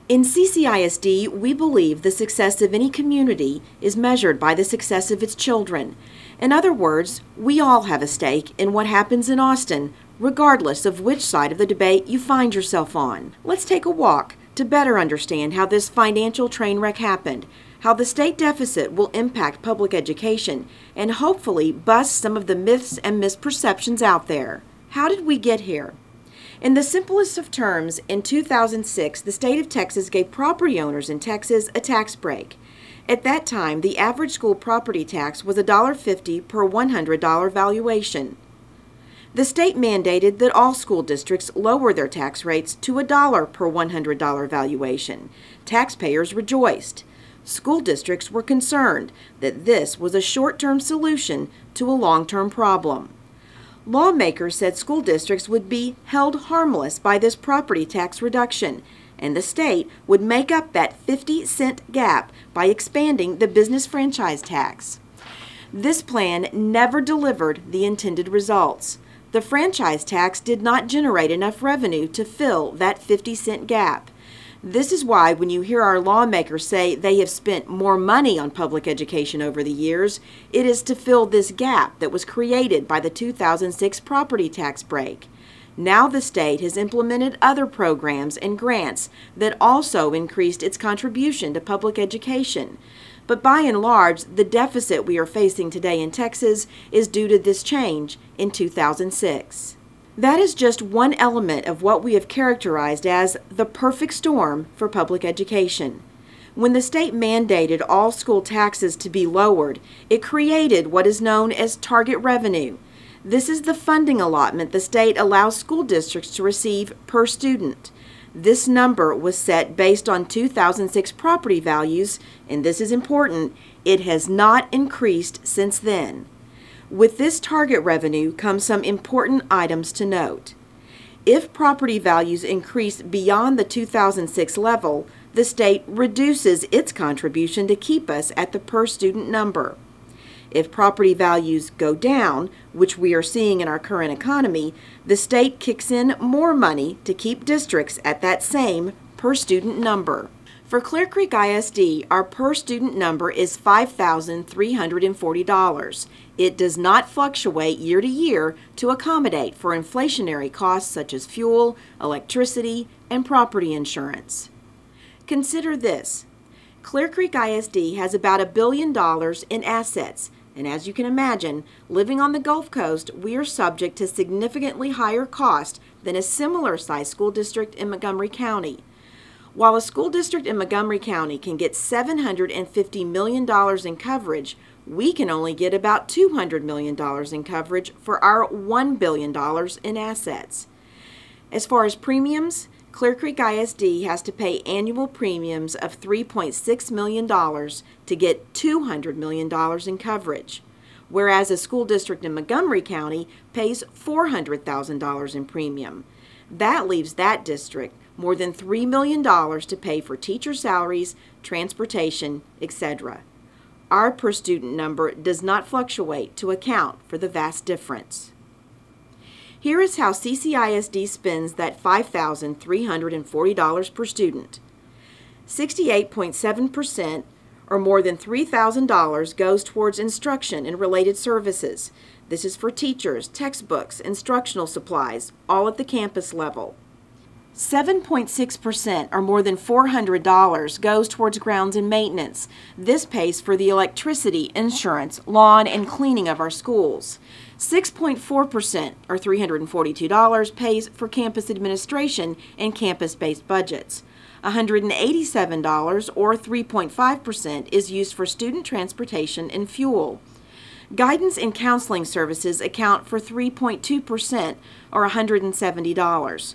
In CCISD, we believe the success of any community is measured by the success of its children. In other words, we all have a stake in what happens in Austin, regardless of which side of the debate you find yourself on. Let's take a walk to better understand how this financial train wreck happened, how the state deficit will impact public education, and hopefully bust some of the myths and misperceptions out there. How did we get here? In the simplest of terms, in 2006, the state of Texas gave property owners in Texas a tax break. At that time, the average school property tax was $1.50 per $100 valuation. The state mandated that all school districts lower their tax rates to $1 per $100 valuation. Taxpayers rejoiced. School districts were concerned that this was a short-term solution to a long-term problem. Lawmakers said school districts would be held harmless by this property tax reduction, and the state would make up that 50-cent gap by expanding the business franchise tax. This plan never delivered the intended results. The franchise tax did not generate enough revenue to fill that 50-cent gap. This is why when you hear our lawmakers say they have spent more money on public education over the years, it is to fill this gap that was created by the 2006 property tax break. Now the state has implemented other programs and grants that also increased its contribution to public education. But by and large, the deficit we are facing today in Texas is due to this change in 2006. That is just one element of what we have characterized as the perfect storm for public education. When the state mandated all school taxes to be lowered, it created what is known as target revenue. This is the funding allotment the state allows school districts to receive per student. This number was set based on 2006 property values, and this is important, it has not increased since then. With this target revenue comes some important items to note. If property values increase beyond the 2006 level, the state reduces its contribution to keep us at the per student number. If property values go down, which we are seeing in our current economy, the state kicks in more money to keep districts at that same per student number. For Clear Creek ISD, our per student number is $5,340. It does not fluctuate year to year to accommodate for inflationary costs such as fuel, electricity, and property insurance. Consider this. Clear Creek ISD has about $1 billion in assets, and as you can imagine, living on the Gulf Coast, we are subject to significantly higher costs than a similar-sized school district in Montgomery County. While a school district in Montgomery County can get $750 million in coverage, we can only get about $200 million in coverage for our $1 billion in assets. As far as premiums, Clear Creek ISD has to pay annual premiums of $3.6 million to get $200 million in coverage, whereas a school district in Montgomery County pays $400,000 in premium. That leaves that district more than $3 million to pay for teacher salaries, transportation, etc. Our per student number does not fluctuate to account for the vast difference. Here is how CCISD spends that $5,340 per student. 68.7%, or more than $3,000, goes towards instruction and related services. This is for teachers, textbooks, instructional supplies, all at the campus level. 7.6%, or more than $400, goes towards grounds and maintenance. This pays for the electricity, insurance, lawn, and cleaning of our schools. 6.4%, or $342, pays for campus administration and campus-based budgets. $187, or 3.5%, is used for student transportation and fuel. Guidance and counseling services account for 3.2%, or $170.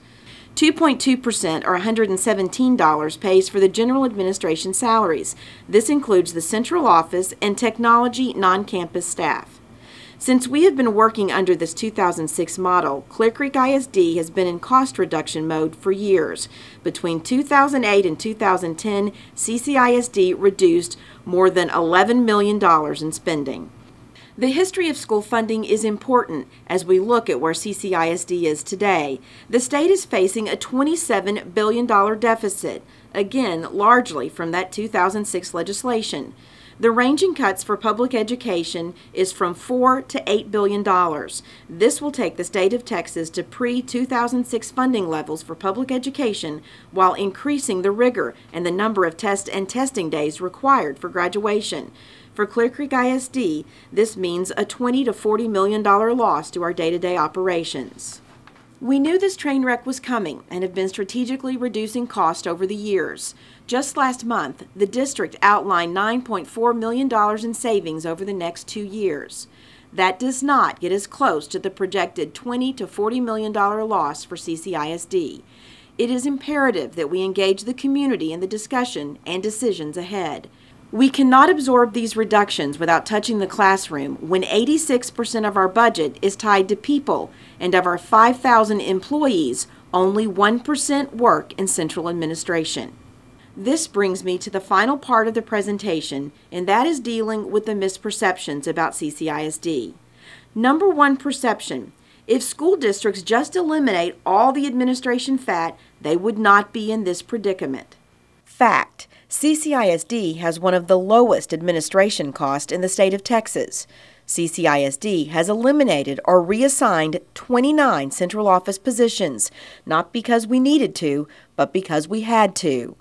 2.2%, or $117, pays for the general administration salaries. This includes the central office and technology non-campus staff. Since we have been working under this 2006 model, Clear Creek ISD has been in cost reduction mode for years. Between 2008 and 2010, CCISD reduced more than $11 million in spending. The history of school funding is important as we look at where CCISD is today. The state is facing a $27 billion deficit, again largely from that 2006 legislation. The range in cuts for public education is from $4 to $8 billion. This will take the state of Texas to pre-2006 funding levels for public education while increasing the rigor and the number of tests and testing days required for graduation. For Clear Creek ISD, this means a $20 to $40 million loss to our day-to-day operations. We knew this train wreck was coming and have been strategically reducing cost over the years. Just last month, the district outlined $9.4 million in savings over the next 2 years. That does not get us close to the projected $20 to $40 million loss for CCISD. It is imperative that we engage the community in the discussion and decisions ahead. We cannot absorb these reductions without touching the classroom when 86% of our budget is tied to people, and of our 5,000 employees, only 1% work in central administration. This brings me to the final part of the presentation, and that is dealing with the misperceptions about CCISD. Number one perception: if school districts just eliminate all the administration fat, they would not be in this predicament. Fact: CCISD has one of the lowest administration costs in the state of Texas. CCISD has eliminated or reassigned 29 central office positions, not because we needed to, but because we had to.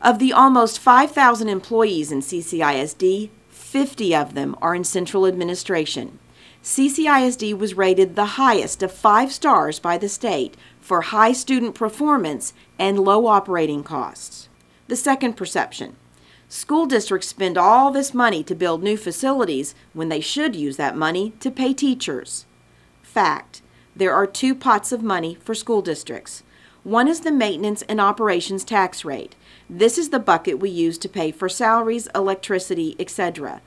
Of the almost 5,000 employees in CCISD, 50 of them are in central administration. CCISD was rated the highest of 5 stars by the state for high student performance and low operating costs. The second perception: school districts spend all this money to build new facilities when they should use that money to pay teachers. Fact: there are 2 pots of money for school districts. One is the maintenance and operations tax rate. This is the bucket we use to pay for salaries, electricity, etc.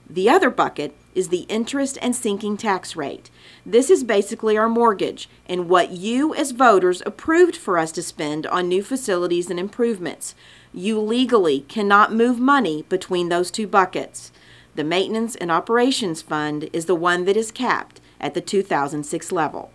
The other bucket is the interest and sinking tax rate. This is basically our mortgage and what you as voters approved for us to spend on new facilities and improvements. You legally cannot move money between those 2 buckets. The Maintenance and Operations Fund is the one that is capped at the 2006 level.